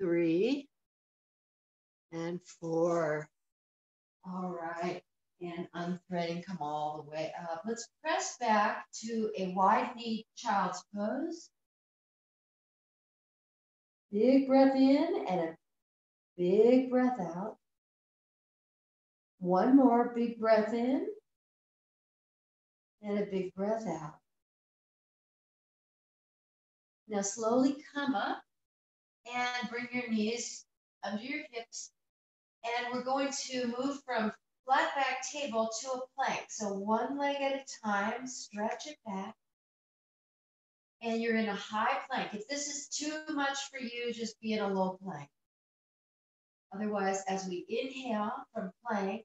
3, and 4. All right, and unthreading, come all the way up. Let's press back to a wide-kneed child's pose. Big breath in and a big breath out. One more big breath in and a big breath out. Now slowly come up and bring your knees under your hips. And we're going to move from flat back table to a plank. So one leg at a time, stretch it back. And you're in a high plank. If this is too much for you, just be in a low plank. Otherwise, as we inhale from plank,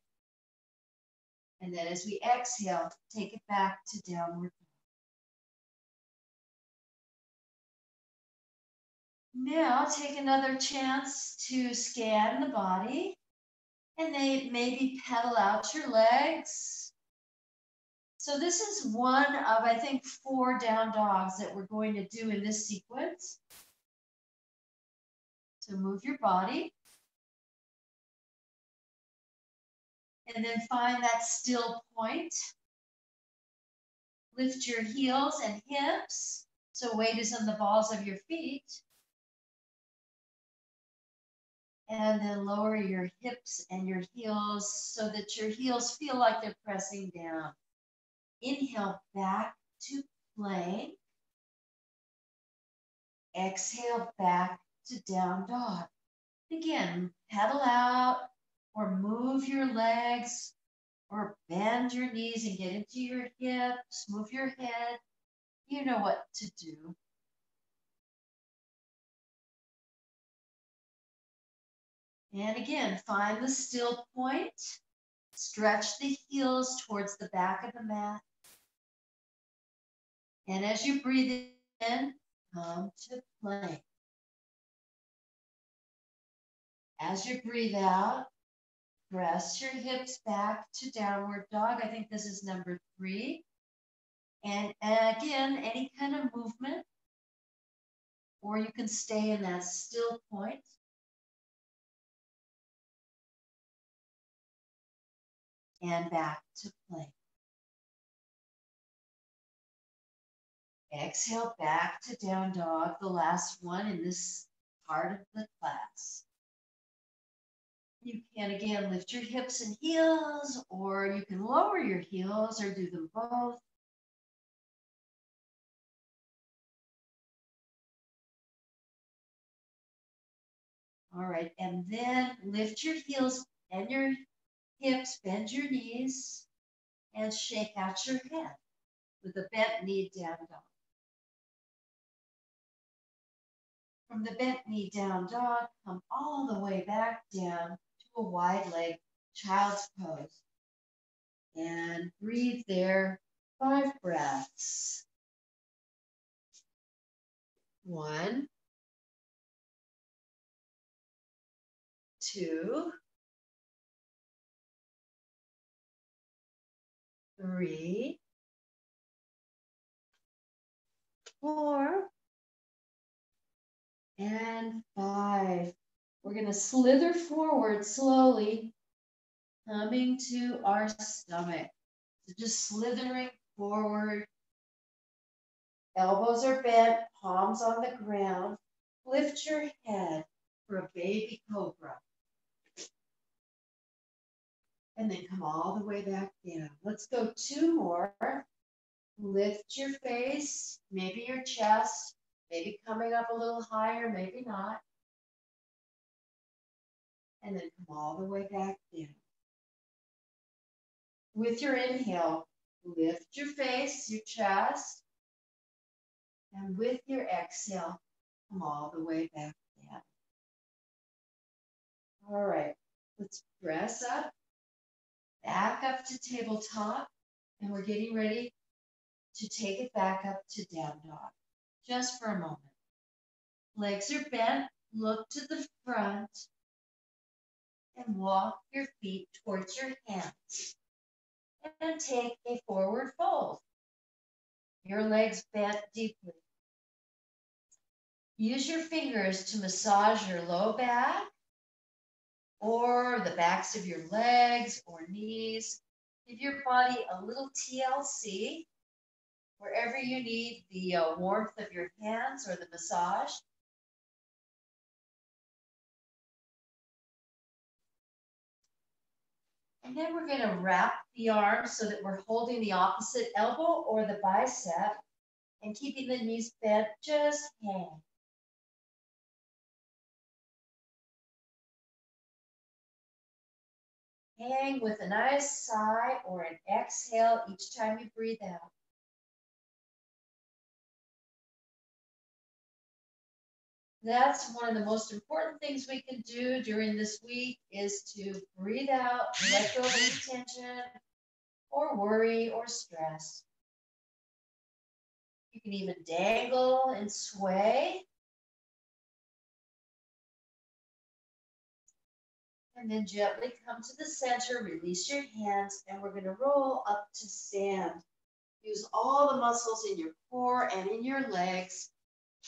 and then as we exhale, take it back to downward dog. Now take another chance to scan the body, and maybe pedal out your legs. So this is one of, I think, 4 down dogs that we're going to do in this sequence. So move your body. And then find that still point. Lift your heels and hips, so weight is on the balls of your feet. And then lower your hips and your heels so that your heels feel like they're pressing down. Inhale back to plank. Exhale back to down dog. Again, pedal out or move your legs or bend your knees and get into your hips, move your head. You know what to do. And again, find the still point. Stretch the heels towards the back of the mat. And as you breathe in, come to plank. As you breathe out, press your hips back to downward dog. I think this is number 3. And again, any kind of movement, or you can stay in that still point. And back to plank. Exhale back to down dog, the last one in this part of the class. You can again lift your hips and heels, or you can lower your heels or do them both. All right, and then lift your heels and your hips, bend your knees, and shake out your head with a bent knee down dog. From the bent knee down dog, come all the way back down to a wide leg child's pose. And breathe there 5 breaths. 1, 2, 3, 4, and 5. We're going to slither forward slowly, coming to our stomach. So just slithering forward. Elbows are bent, palms on the ground. Lift your head for a baby cobra. And then come all the way back down. Let's go 2 more. Lift your face, maybe your chest, maybe coming up a little higher, maybe not. And then come all the way back down. With your inhale, lift your face, your chest. And with your exhale, come all the way back down. All right, let's press up, back up to tabletop, and we're getting ready to take it back up to down dog, just for a moment. Legs are bent, look to the front, and walk your feet towards your hands. And take a forward fold. Your legs bent deeply. Use your fingers to massage your low back or the backs of your legs or knees. Give your body a little TLC wherever you need the warmth of your hands or the massage. And then we're going to wrap the arms so that we're holding the opposite elbow or the bicep and keeping the knees bent, just hang. Hang with a nice sigh or an exhale each time you breathe out. That's one of the most important things we can do during this week is to breathe out, let go of any tension or worry or stress. You can even dangle and sway. And then gently come to the center, release your hands, and we're going to roll up to stand. Use all the muscles in your core and in your legs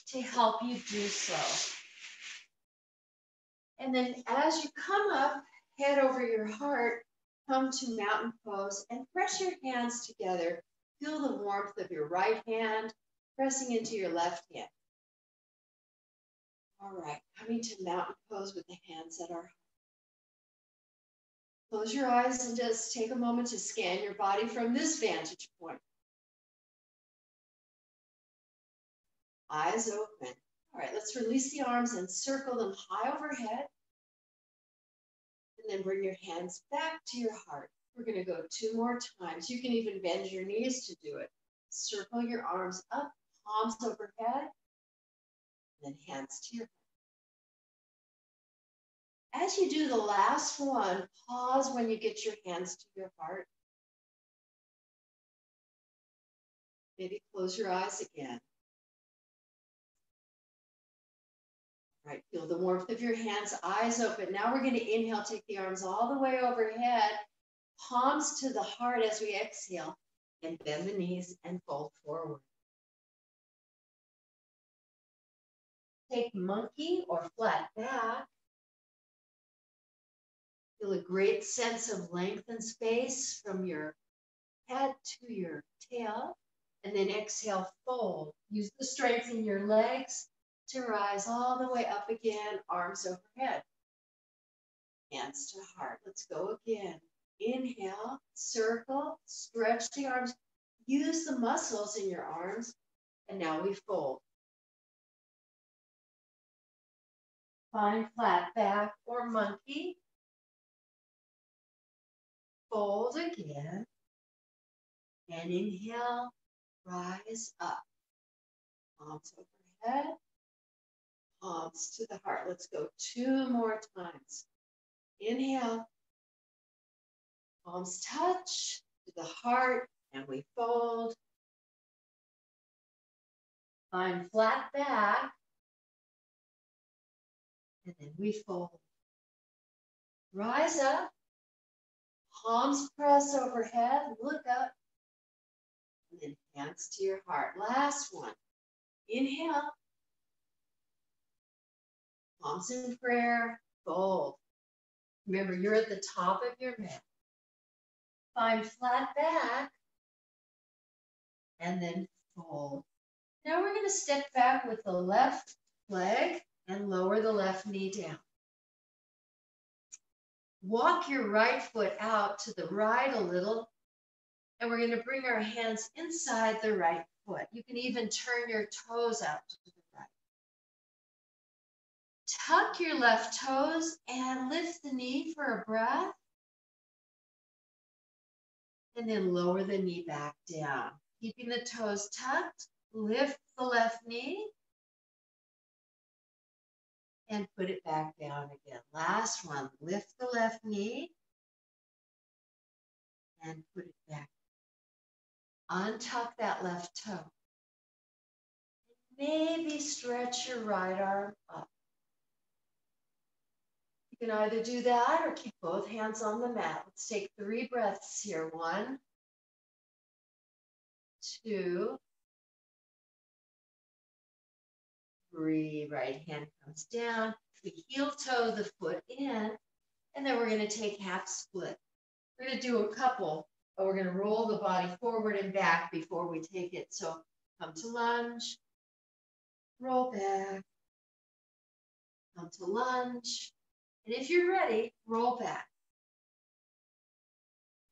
to help you do so. And then as you come up, head over your heart, come to mountain pose and press your hands together. Feel the warmth of your right hand pressing into your left hand. All right, coming to mountain pose with the hands at our heart. Close your eyes and just take a moment to scan your body from this vantage point. Eyes open. All right, let's release the arms and circle them high overhead. And then bring your hands back to your heart. We're going to go 2 more times. You can even bend your knees to do it. Circle your arms up, palms overhead, and then hands to your heart. As you do the last one, pause when you get your hands to your heart. Maybe close your eyes again. All right, feel the warmth of your hands, eyes open. Now we're going to inhale, take the arms all the way overhead, palms to the heart as we exhale, and bend the knees and fold forward. Take monkey or flat back. Feel a great sense of length and space from your head to your tail. And then exhale, fold. Use the strength in your legs to rise all the way up again, arms overhead. Hands to heart. Let's go again. Inhale, circle, stretch the arms. Use the muscles in your arms. And now we fold. Find flat back or monkey. Fold again. And inhale, rise up. Palms overhead. Palms to the heart. Let's go 2 more times. Inhale. Palms touch to the heart, and we fold. Find flat back, and then we fold. Rise up, palms press overhead, look up, and then hands to your heart. Last one. Inhale. Palms in prayer, fold. Remember, you're at the top of your mat. Find flat back, and then fold. Now we're going to step back with the left leg and lower the left knee down. Walk your right foot out to the right a little, and we're going to bring our hands inside the right foot. You can even turn your toes out to the right. Tuck your left toes and lift the knee for a breath. And then lower the knee back down. Keeping the toes tucked, lift the left knee. And put it back down again. Last one, lift the left knee. And put it back. Untuck that left toe. Maybe stretch your right arm up. You can either do that or keep both hands on the mat. Let's take 3 breaths here. 1, 2, Breathe. Right hand comes down. We heel toe the foot in, and then we're going to take half split. We're going to do a couple, but we're going to roll the body forward and back before we take it. So come to lunge, roll back, come to lunge, and if you're ready, roll back.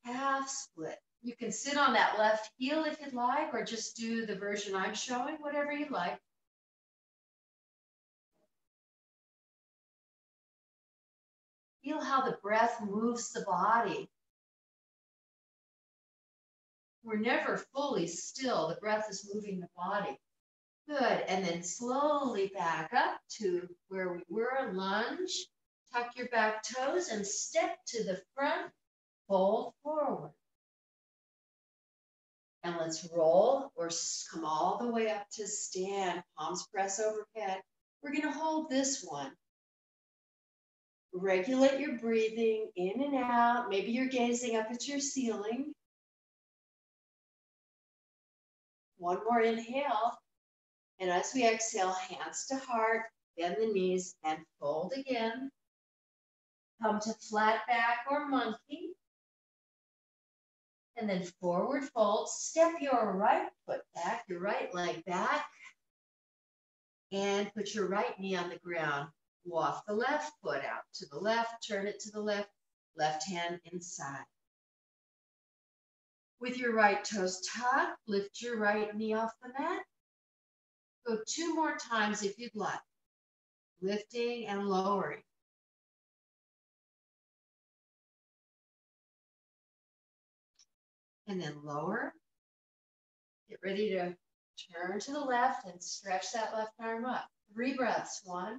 Half split. You can sit on that left heel if you'd like, or just do the version I'm showing, whatever you like. Feel how the breath moves the body. We're never fully still. The breath is moving the body. Good. And then slowly back up to where we were. Lunge. Tuck your back toes and step to the front. Fold forward. And let's roll or come all the way up to stand. Palms press overhead. We're going to hold this one. Regulate your breathing in and out. Maybe you're gazing up at your ceiling. One more inhale. And as we exhale, hands to heart, bend the knees and fold again. Come to flat back or monkey. And then forward fold. Step your right foot back, your right leg back. And put your right knee on the ground. Waft the left foot out to the left, turn it to the left, left hand inside. With your right toes tucked, lift your right knee off the mat. Go 2 more times if you'd like. Lifting and lowering. And then lower. Get ready to turn to the left and stretch that left arm up. 3 breaths. 1,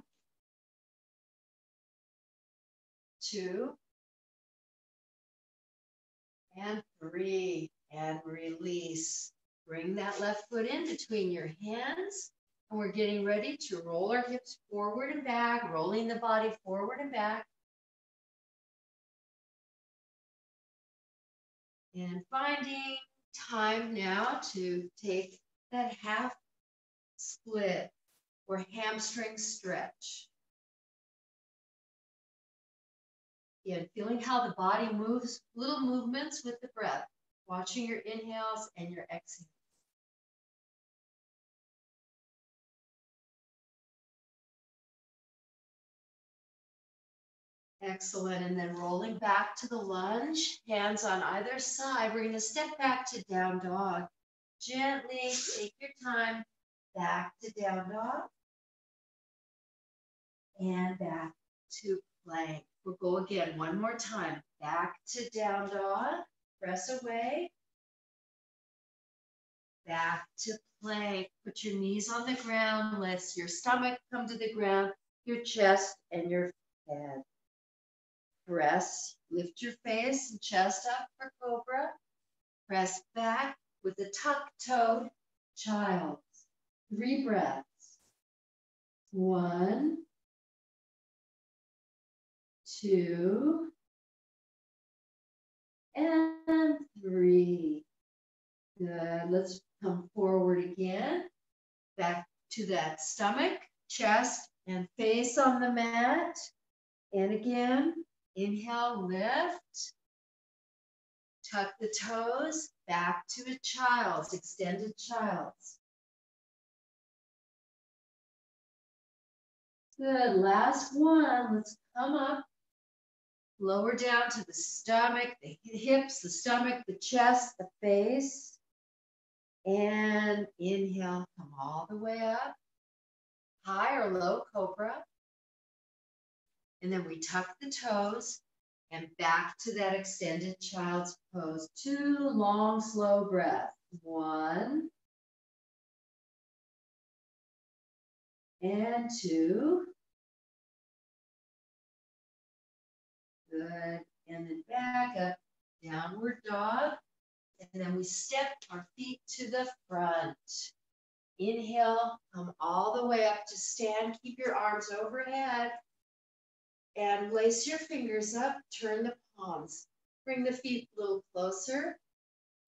2, and 3. And release. Bring that left foot in between your hands. And we're getting ready to roll our hips forward and back, rolling the body forward and back. And finding time now to take that half split or hamstring stretch. Again, feeling how the body moves, little movements with the breath, watching your inhales and your exhales. Excellent. And then rolling back to the lunge, hands on either side. We're going to step back to down dog. Gently take your time back to down dog and back to plank. We'll go again 1 more time. Back to down dog. Press away. Back to plank. Put your knees on the ground. Let your stomach come to the ground, your chest and your head. Press, lift your face and chest up for cobra. Press back with a tuck-toed child. 3 breaths. 1, 2, and 3. Good. Let's come forward again. Back to that stomach, chest, and face on the mat. And again, inhale, lift. Tuck the toes, back to a child's, extended child's. Good, last one. Let's come up, lower down to the stomach, the hips, the stomach, the chest, the face. And inhale, come all the way up, high or low cobra. And then we tuck the toes and back to that extended child's pose. 2 long, slow breaths. 1, and 2. Good. And then back up, downward dog. And then we step our feet to the front. Inhale, come all the way up to stand. Keep your arms overhead. And lace your fingers up, turn the palms. Bring the feet a little closer.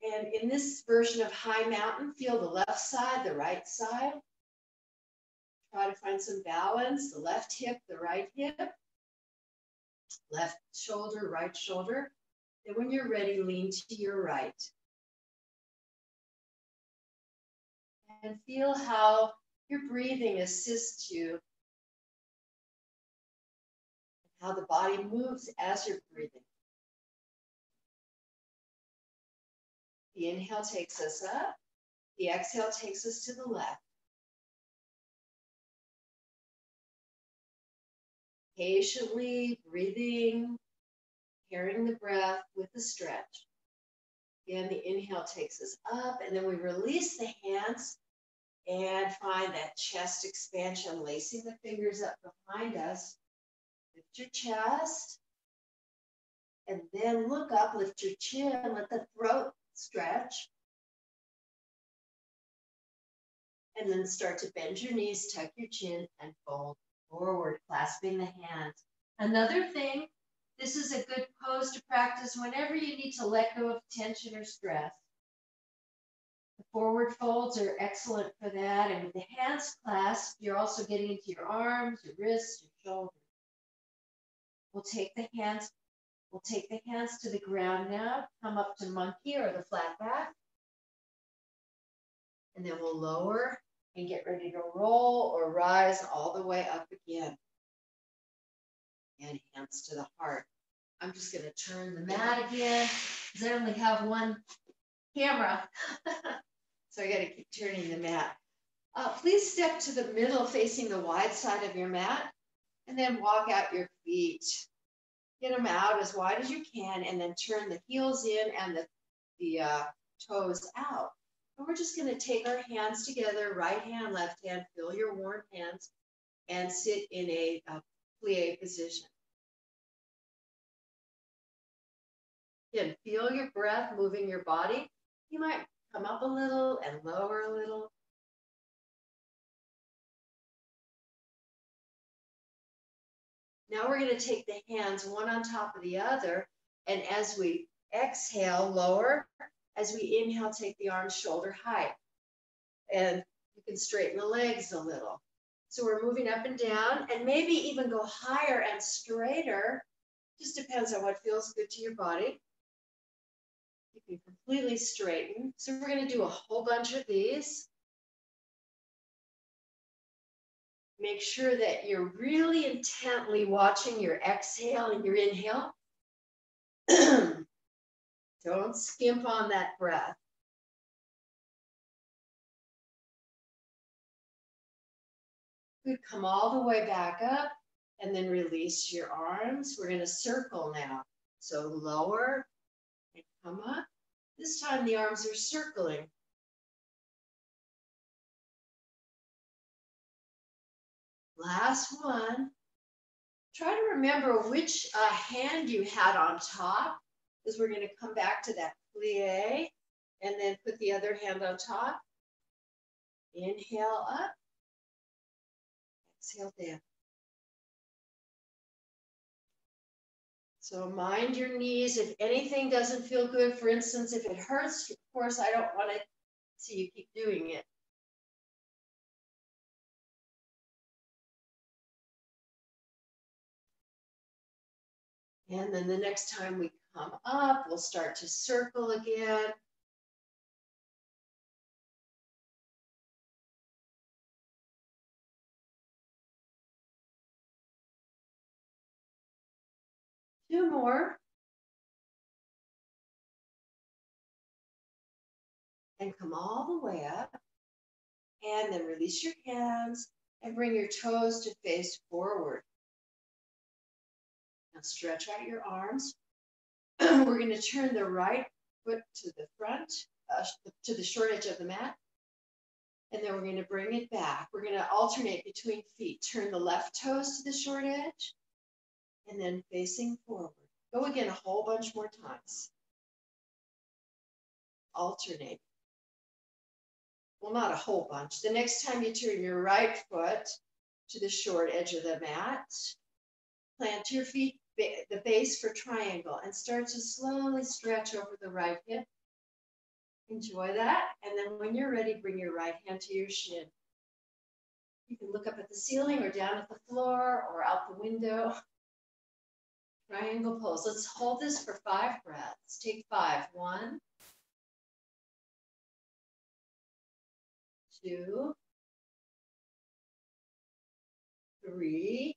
And in this version of high mountain, feel the left side, the right side. Try to find some balance, the left hip, the right hip, left shoulder, right shoulder. Then when you're ready, lean to your right. And feel how your breathing assists you, how the body moves as you're breathing. The inhale takes us up. The exhale takes us to the left. Patiently breathing, pairing the breath with the stretch. Again, the inhale takes us up, and then we release the hands and find that chest expansion, lacing the fingers up behind us. Lift your chest, and then look up, lift your chin, let the throat stretch. And then start to bend your knees, tuck your chin, and fold forward, clasping the hands. Another thing, this is a good pose to practice whenever you need to let go of tension or stress. The forward folds are excellent for that. And with the hands clasped, you're also getting into your arms, your wrists, your shoulders. We'll take the hands to the ground now. Come up to monkey or the flat back. And then we'll lower and get ready to roll or rise all the way up again. And hands to the heart. I'm just going to turn the mat again because I only have one camera. So I got to keep turning the mat. Please step to the middle facing the wide side of your mat and then walk out your feet. Get them out as wide as you can and then turn the heels in and the toes out. And we're just going to take our hands together, right hand, left hand, feel your warm hands, and sit in a plie position. Again, feel your breath moving your body. You might come up a little and lower a little. Now we're going to take the hands one on top of the other, and as we exhale, lower. As we inhale, take the arms shoulder height. And you can straighten the legs a little. So we're moving up and down, and maybe even go higher and straighter. Just depends on what feels good to your body. You can completely straighten. So we're going to do a whole bunch of these. Make sure that you're really intently watching your exhale and your inhale. Don't skimp on that breath. Good, come all the way back up and then release your arms. We're going to circle now. So lower and come up. This time the arms are circling. Last one. Try to remember which hand you had on top, because we're going to come back to that plie and then put the other hand on top. Inhale up. Exhale down. So mind your knees. If anything doesn't feel good, for instance, if it hurts, of course, I don't want to see you keep doing it. And then the next time we come up, we'll start to circle again. Two more. And come all the way up. And then release your hands and bring your toes to face forward. Now stretch out your arms. We're going to turn the right foot to the front, to the short edge of the mat. And then we're going to bring it back. We're going to alternate between feet. Turn the left toes to the short edge and then facing forward. Go again a whole bunch more times. Alternate. Well, not a whole bunch. The next time you turn your right foot to the short edge of the mat, plant your feet, the base for triangle, and start to slowly stretch over the right hip. Enjoy that. And then when you're ready, bring your right hand to your shin. You can look up at the ceiling or down at the floor or out the window. Triangle pose. Let's hold this for 5 breaths. Take 5. 1, 2, 3,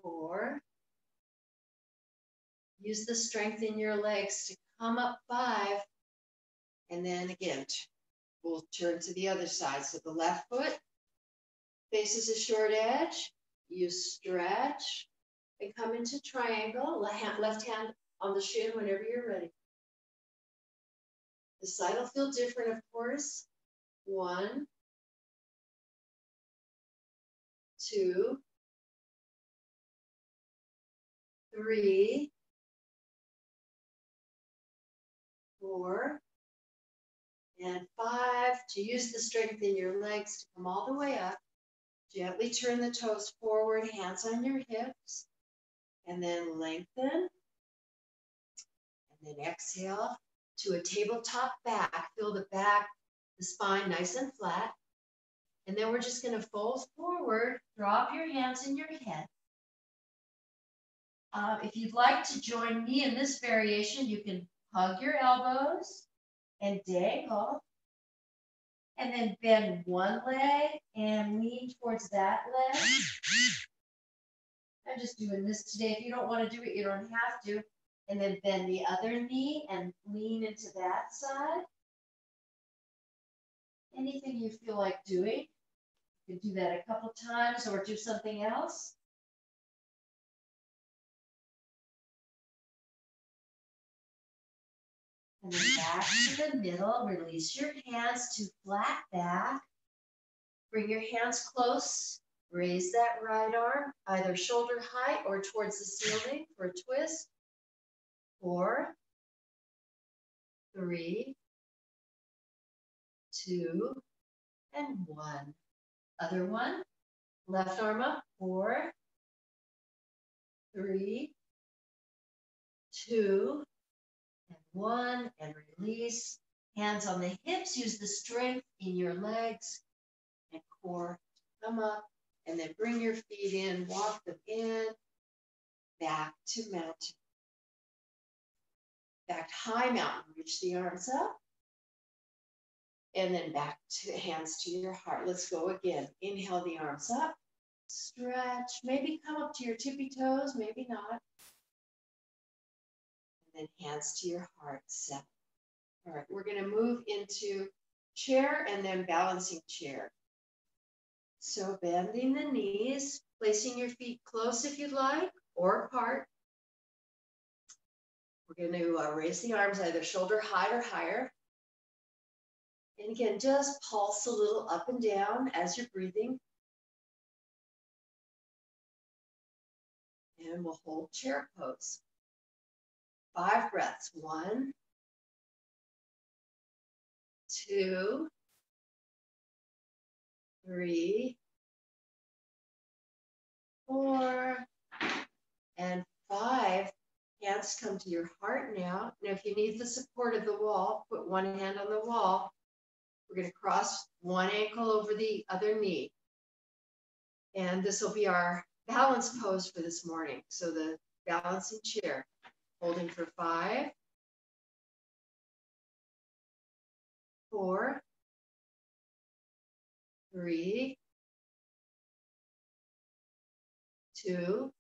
4. Use the strength in your legs to come up 5. And then again, we'll turn to the other side. So the left foot faces a short edge. You stretch and come into triangle. Left hand on the shin whenever you're ready. The side will feel different, of course. 1, 2, 3, 4, and 5. To use the strength in your legs to come all the way up. Gently turn the toes forward, hands on your hips, and then lengthen. And then exhale to a tabletop back. Feel the back, the spine nice and flat. And then we're just going to fold forward, drop your hands in your head. If you'd like to join me in this variation, you can hug your elbows and dangle. And then bend one leg and lean towards that leg. I'm just doing this today. If you don't want to do it, you don't have to. And then bend the other knee and lean into that side. Anything you feel like doing. You can do that a couple times or do something else. And then back to the middle. Release your hands to flat back. Bring your hands close. Raise that right arm, either shoulder height or towards the ceiling for a twist. 4, 3, 2, and 1. Other one. Left arm up. 4, 3, 2, and 1. And release. Hands on the hips. Use the strength in your legs and core. Come up. And then bring your feet in. Walk them in. Back to mountain. Back to high mountain. Reach the arms up. And then back to hands to your heart. Let's go again. Inhale the arms up. Stretch. Maybe come up to your tippy toes. Maybe not. And then hands to your heart. 7. All right. We're going to move into chair and then balancing chair. So bending the knees. Placing your feet close if you'd like or apart. We're going to raise the arms either shoulder height or higher. And again, just pulse a little up and down as you're breathing. And we'll hold chair pose. 5 breaths. 1, 2, 3, 4, and 5. Hands come to your heart now. Now, if you need the support of the wall, put one hand on the wall. We're going to cross one ankle over the other knee. And this will be our balance pose for this morning. So the balancing chair, holding for 5, 4, 3, 2,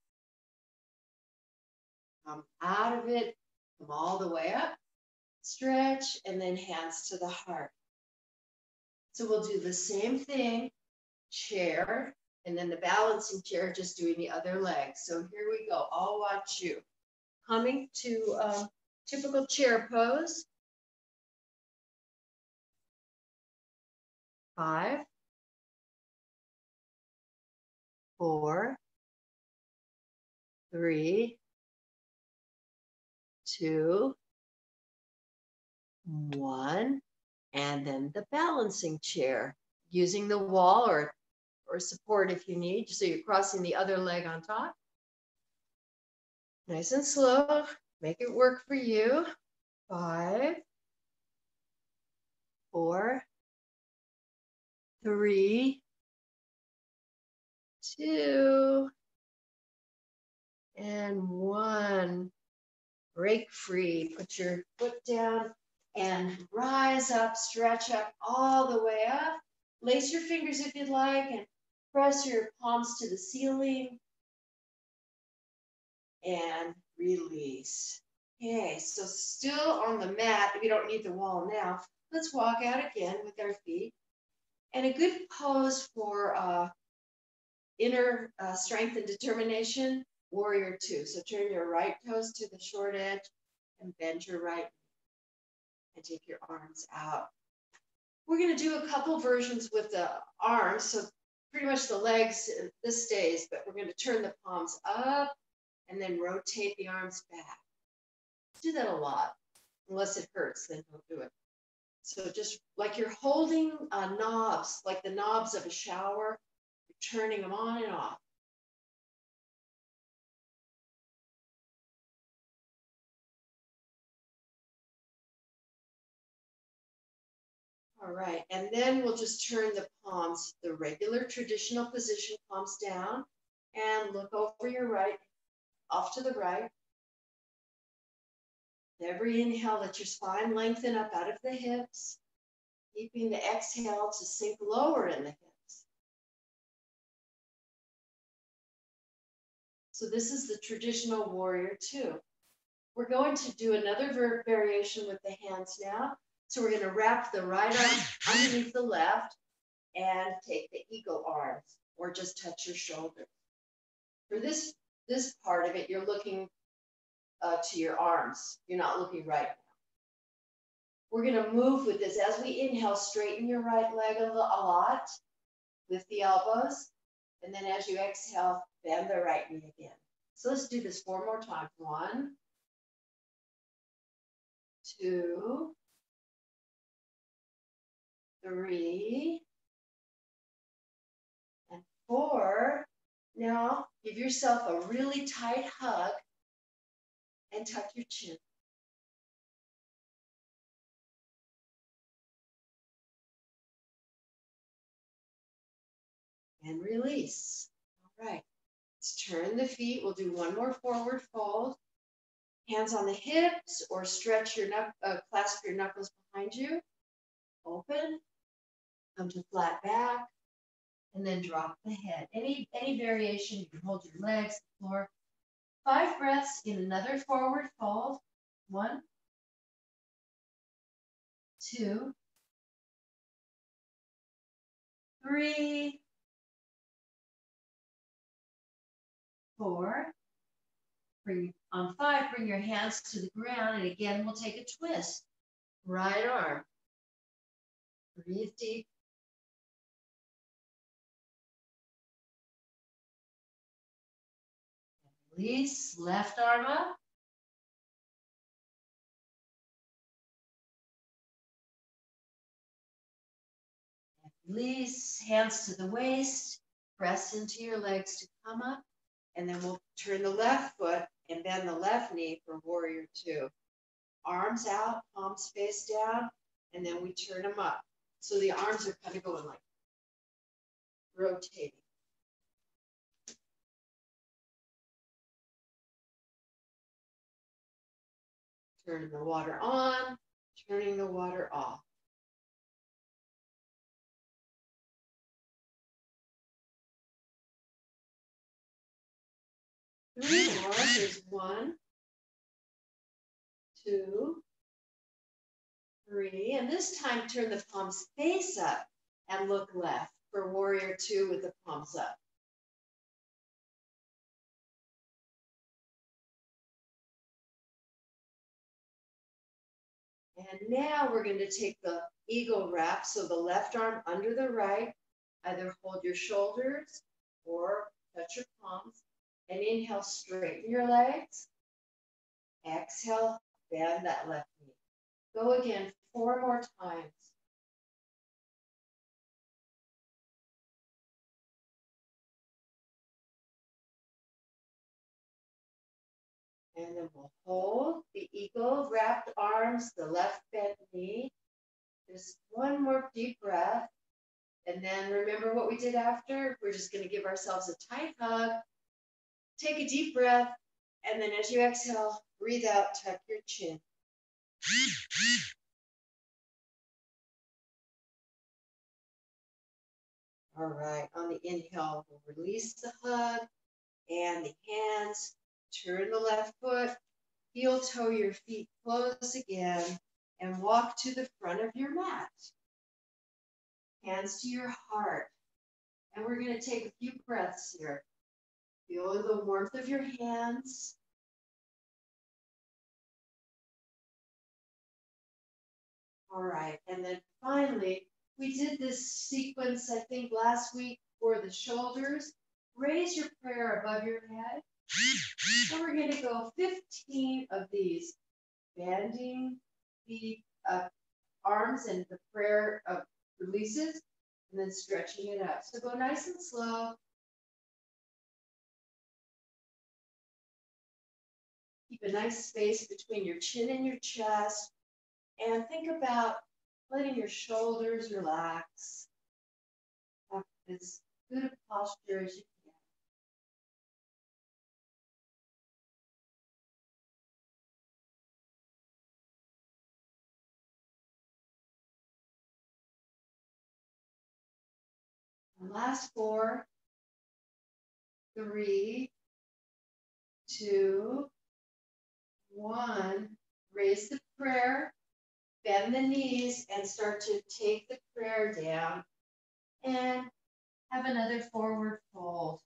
come out of it, come all the way up, stretch, and then hands to the heart. So we'll do the same thing, chair, and then the balancing chair, just doing the other leg. So here we go. I'll watch you. Coming to typical chair pose. 5, 4, 3, 2, 1, and then the balancing chair, using the wall or support if you need. So you're crossing the other leg on top. Nice and slow. Make it work for you. 5, 4, 3, 2, and 1. Break free. Put your foot down and rise up, stretch up all the way up. Lace your fingers if you'd like and press your palms to the ceiling and release. Okay, so still on the mat, we don't need the wall now. Let's walk out again with our feet. And a good pose for inner strength and determination, warrior 2. So turn your right toes to the short edge and bend your right knee and take your arms out. We're going to do a couple versions with the arms. So pretty much the legs, this stays, but we're going to turn the palms up and then rotate the arms back. Do that a lot. Unless it hurts, then don't do it. So just like you're holding knobs, like the knobs of a shower, you're turning them on and off. All right, and then we'll just turn the palms, the regular traditional position, palms down, and look over your right, off to the right. Every inhale, let your spine lengthen up out of the hips, keeping the exhale to sink lower in the hips. So this is the traditional warrior 2. We're going to do another variation with the hands now. So we're going to wrap the right arm underneath the left and take the eagle arms, or just touch your shoulders. For this part of it, you're looking to your arms. You're not looking right now. We're going to move with this. As we inhale, straighten your right leg a lot, lift the elbows, and then as you exhale, bend the right knee again. So let's do this 4 more times. 1, 2, 3, and 4. Now give yourself a really tight hug and tuck your chin. And release. All right, let's turn the feet. We'll do 1 more forward fold. Hands on the hips, or stretch your clasp your knuckles behind you. Open, come to flat back, and then drop the head. Any variation, you can hold your legs, the floor. 5 breaths in another forward fold. 1, 2, 3, 4. On 5, bring your hands to the ground, and again, we'll take a twist. Right arm. Breathe deep. Release, left arm up. And release, hands to the waist. Press into your legs to come up. And then we'll turn the left foot and bend the left knee for warrior 2. Arms out, palms face down, and then we turn them up. So the arms are kind of going like rotating. Turning the water on, turning the water off. 3 more. Here's 1, 2, 3. And this time, turn the palms face up and look left for warrior 2 with the palms up. And now we're going to take the eagle wrap. So the left arm under the right, either hold your shoulders or touch your palms. And inhale, straighten your legs. Exhale, bend that left knee. Go again 4 more times. And then we'll hold the eagle, wrapped arms, the left bent knee. Just 1 more deep breath. And then remember what we did after? We're just going to give ourselves a tight hug. Take a deep breath. And then as you exhale, breathe out, tuck your chin. All right, on the inhale, we'll release the hug and the hands. Turn the left foot, heel toe your feet close again, and walk to the front of your mat. Hands to your heart. And we're going to take a few breaths here. Feel the warmth of your hands. All right, and then finally, we did this sequence, I think, last week for the shoulders. Raise your prayer above your head. And we're going to go 15 of these, bending the arms and the prayer releases, and then stretching it out. So go nice and slow. Keep a nice space between your chin and your chest. And think about letting your shoulders relax. Have as good a posture as you can. And last 4, 3, 2, 1. Raise the prayer, bend the knees, and start to take the prayer down. And have another forward fold.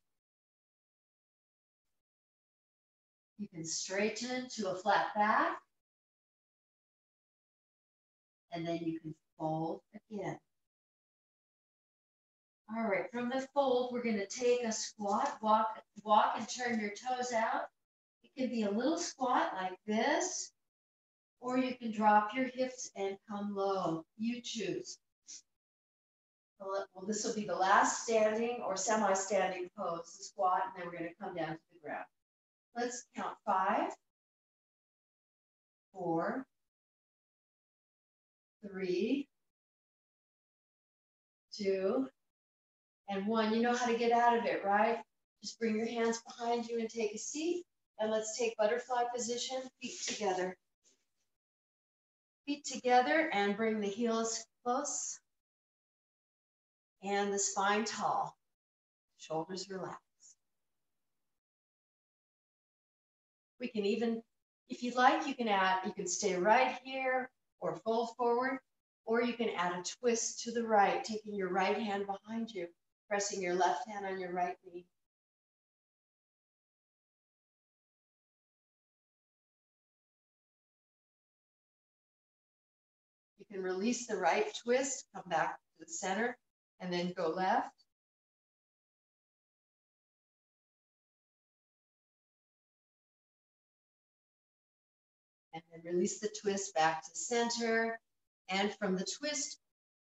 You can straighten to a flat back. And then you can fold again. All right, from the fold, we're going to take a squat, walk and turn your toes out. It can be a little squat like this, or you can drop your hips and come low. You choose. Well, this will be the last standing or semi-standing pose, the squat, and then we're going to come down to the ground. Let's count 5, 4, 3, 2, and 1. You know how to get out of it, right? Just bring your hands behind you and take a seat. And let's take butterfly position, feet together. Feet together and bring the heels close. And the spine tall. Shoulders relaxed. We can even, if you'd like, you can stay right here or fold forward, or you can add a twist to the right, taking your right hand behind you, pressing your left hand on your right knee. You can release the right twist, come back to the center, and then go left. And then release the twist back to center. And from the twist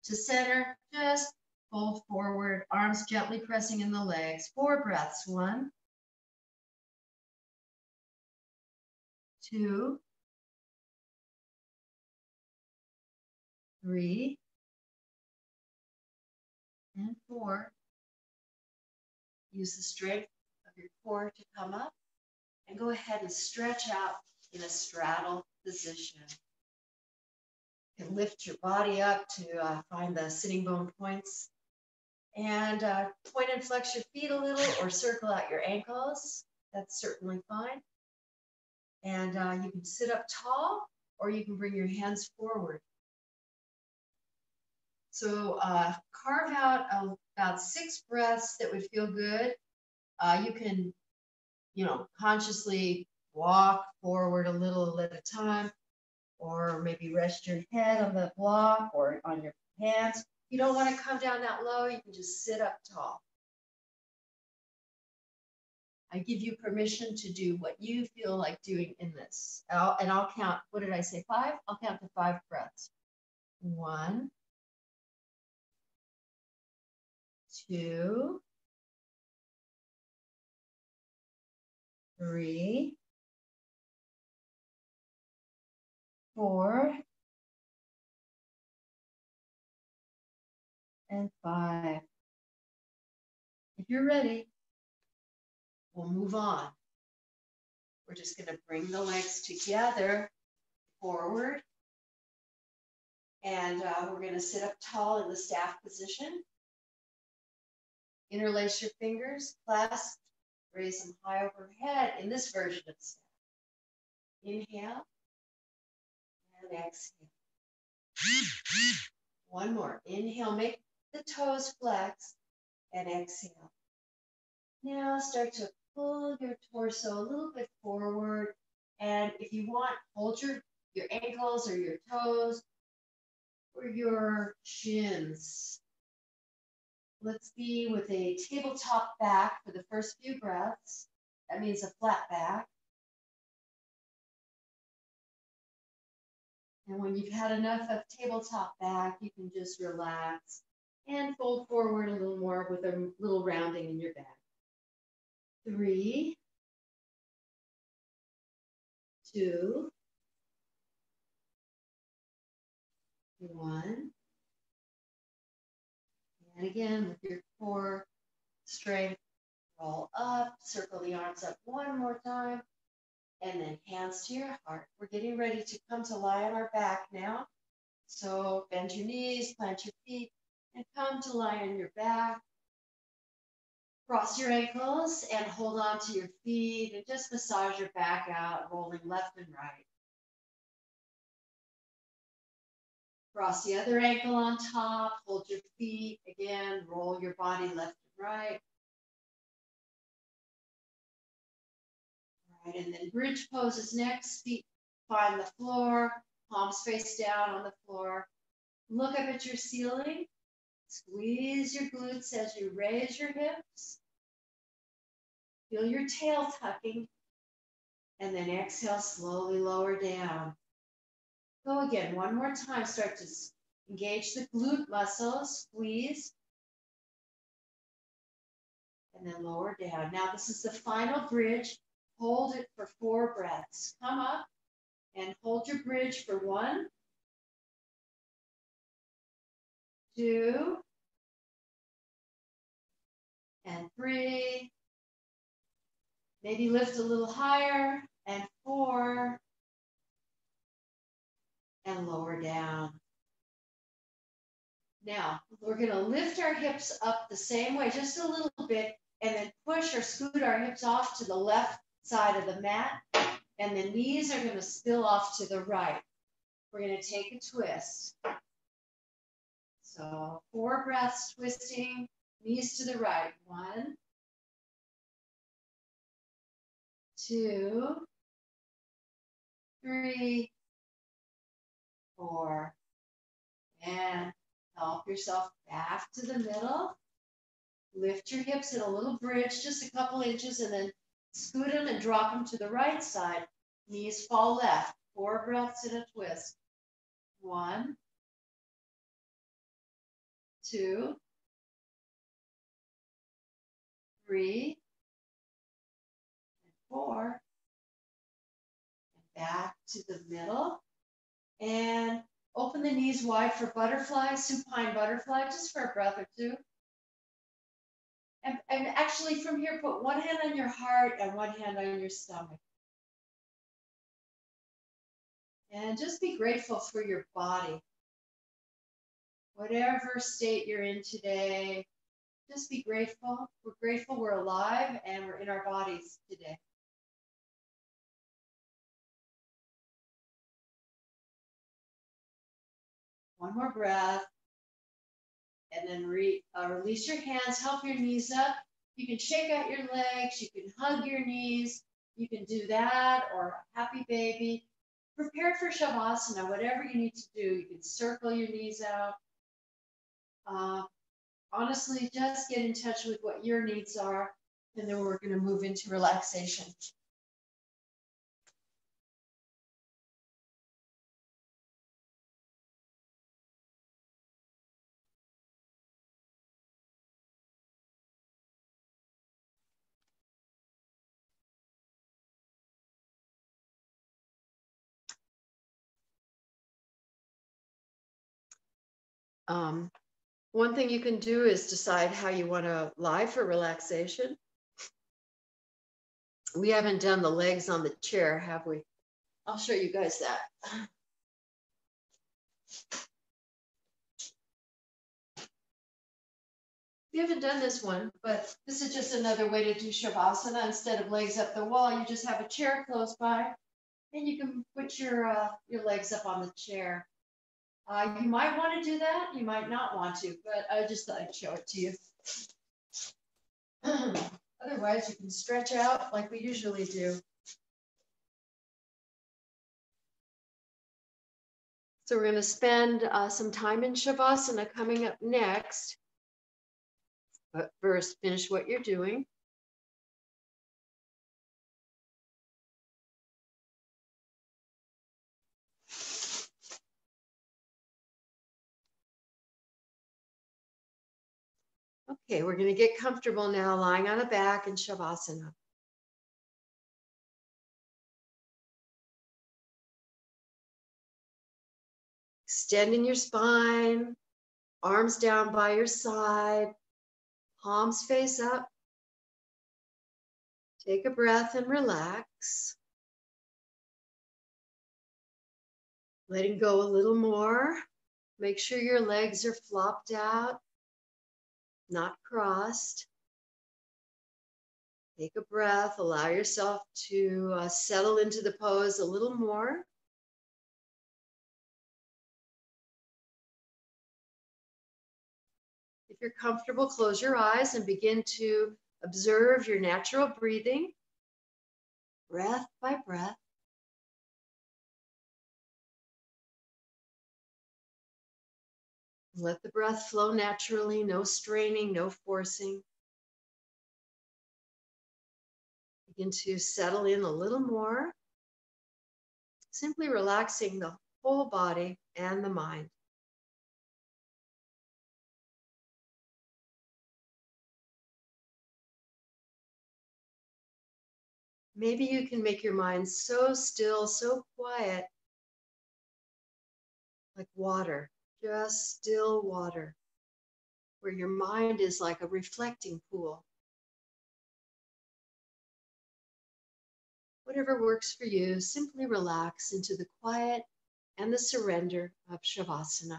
to center, just fold forward, arms gently pressing in the legs. 4 breaths. 1, 2, 3, and 4. Use the strength of your core to come up, and go ahead and stretch out in a straddle position. You can lift your body up to find the sitting bone points, and point and flex your feet a little, or circle out your ankles. That's certainly fine. And you can sit up tall, or you can bring your hands forward. So carve out about 6 breaths that would feel good. You can, consciously walk forward a little at a time, or maybe rest your head on the block or on your hands. You don't want to come down that low. You can just sit up tall. I give you permission to do what you feel like doing in this. And I'll count, what did I say, 5? I'll count to 5 breaths. 1, 2, 3, 4, and 5. If you're ready, we'll move on. We're just going to bring the legs together, forward, and we're going to sit up tall in the staff position. Interlace your fingers, clasp, raise them high overhead in this version of staff. Inhale and exhale. One more. Inhale, make the toes flex, and exhale. Now start to pull your torso a little bit forward, and if you want, hold your ankles or your toes or your shins. Let's be with a tabletop back for the first few breaths. That means a flat back. And when you've had enough of tabletop back, you can just relax and fold forward a little more with a little rounding in your back. 3, 2, 1. And again, with your core strength, roll up, circle the arms up one more time, and then hands to your heart. We're getting ready to come to lie on our back now. So bend your knees, plant your feet, and come to lie on your back. Cross your ankles and hold on to your feet and just massage your back out, rolling left and right. Cross the other ankle on top, hold your feet, again, roll your body left and right. All right, and then bridge pose is next. Feet find the floor, palms face down on the floor. Look up at your ceiling. Squeeze your glutes as you raise your hips. Feel your tail tucking. And then exhale, slowly lower down. Go again, one more time. Start to engage the glute muscles, squeeze. And then lower down. Now this is the final bridge. Hold it for 4 breaths. Come up and hold your bridge for 1, 2, and 3. Maybe lift a little higher, and 4, and lower down. Now, we're going to lift our hips up the same way, just a little bit, and then push or scoot our hips off to the left side of the mat, and the knees are going to spill off to the right. We're going to take a twist. So 4 breaths twisting, knees to the right. 1, 2, 3, 4, and help yourself back to the middle. Lift your hips in a little bridge, just a couple inches, and then scoot them and drop them to the right side. Knees fall left. 4 breaths in a twist. 1, 2, 3, and 4. And back to the middle. And open the knees wide for butterfly, supine butterfly, just for a breath or 2. And actually from here, put one hand on your heart and one hand on your stomach. And just be grateful for your body. Whatever state you're in today, just be grateful. We're grateful we're alive and we're in our bodies today. One more breath. And then release your hands, help your knees up. You can shake out your legs, you can hug your knees, you can do that, or happy baby. Prepare for Shavasana, whatever you need to do. You can circle your knees out. Honestly, just get in touch with what your needs are, and then we're going to move into relaxation. One thing you can do is decide how you want to lie for relaxation. We haven't done the legs on the chair, have we? I'll show you guys that. We haven't done this one, but this is just another way to do Shavasana. Instead of legs up the wall, you just have a chair close by, and you can put your legs up on the chair. You might want to do that. You might not want to, but I just thought I'd show it to you. Otherwise, you can stretch out like we usually do. So we're going to spend some time in Shavasana coming up next. But first, finish what you're doing. Okay, we're going to get comfortable now lying on a back in Shavasana. Extending your spine, arms down by your side, palms face up. Take a breath and relax. Letting go a little more. Make sure your legs are flopped out, not crossed. Take a breath. Allow yourself to settle into the pose a little more. If you're comfortable, close your eyes and begin to observe your natural breathing, breath by breath. Let the breath flow naturally, no straining, no forcing. Begin to settle in a little more, simply relaxing the whole body and the mind. Maybe you can make your mind so still, so quiet, like water, just still water, where your mind is like a reflecting pool. Whatever works for you, simply relax into the quiet and the surrender of Shavasana.